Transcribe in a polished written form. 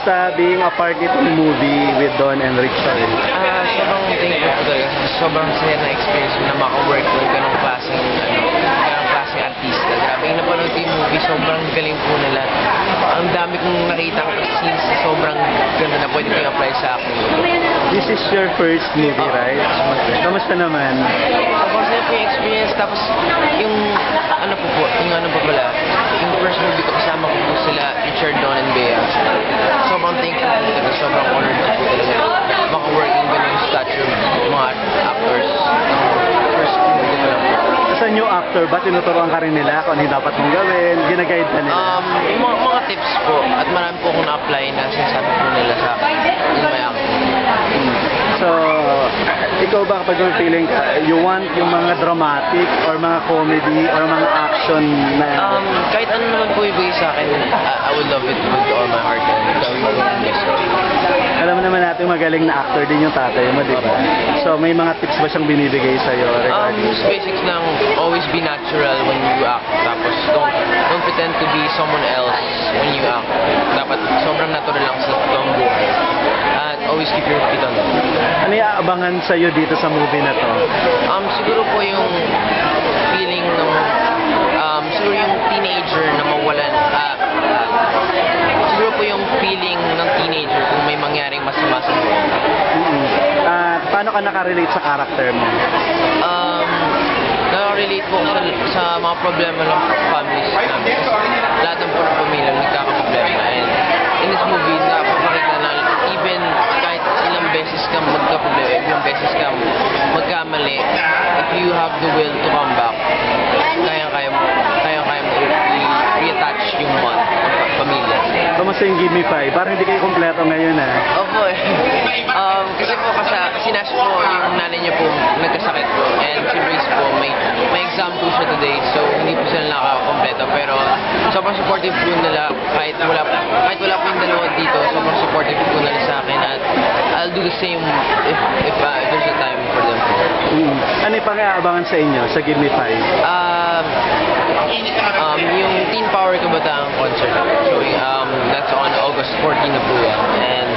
Kamusta being a part itong movie with Don and Richard? Sobrang thankful po talaga. Sobrang saya na experience na maka-work with ganong klaseng artista. Grabe, yung napanood ko yung movie, sobrang galing po nila. Ang dami kong nakita scenes na sobrang ganda na pwede ko i-apply sa akin. This is your first movie, right? Kamusta naman? Sobrang saya po yung experience. Tapos, yung yung first movie ko kasama ko po sila, Richard, Don, and Bea. Sobrang thankful po talaga. Sobrang honored ko po talaga. Maka-work yung ganun stature mga actors. First movie ko lang po. As a new actor, ba tinuturuan ka rin nila kung ano yung dapat mong gawin? Ginaguide ka nila? Yung mga tips po. At marami po akong na-apply na sinasabi po nila sa akin. Yung may acting. So, ikaw ba kapag yung feeling ka, you want yung mga dramatic or mga comedy or mga action na... Kahit ano naman po ibigay sa akin, I would love it with all my heart. And gawin ko yung best ko. Alam mo naman natin magaling na actor din yung tatay mo, di ba? So, may mga tips ba siyang binibigay sa'yo regarding Just basics lang, always be natural when you act. Tapos, don't pretend to be someone else when you act. Dapat sobrang natural lang sa totoong buhay. At always keep your feet on the ground. ano yung aabangan sa'yo dito sa movie na to? Siguro po yung feeling ng siguro yung teenager na mawalan siguro po yung feeling ng teenager kung may mangyaring masama sa buhay. At paano ka nakarelate sa character mo? Nakarelate po sa mga problema ng families namin. Lahat ng puro pamilya nagkakaproblema. And in this movie, napapakita na even kahit ilang beses ka magkaproblema, ilang beses ka magkamali, if you have the will to come back, kaya mo i-reattach yung bond ng pamilya. Kamusta yung Give Me 5? Parang hindi kayo kompleto ngayon Opo eh. Kasi po si Nash po, yung nanay niya po nagkasakit po. And si Grace po, may exam po siya today. So hindi po sila nakakakompleto. Pero sobrang supportive po nila. Kahit wala po yung dalawa dito, sobrang supportive po nila sa akin. At I'll do the same if there's a time for them po. Ano yung pang-aabangan sa inyo sa Give Me 5? Yung Teen Power Kabataan concert. So that's on August 14 na po yan. And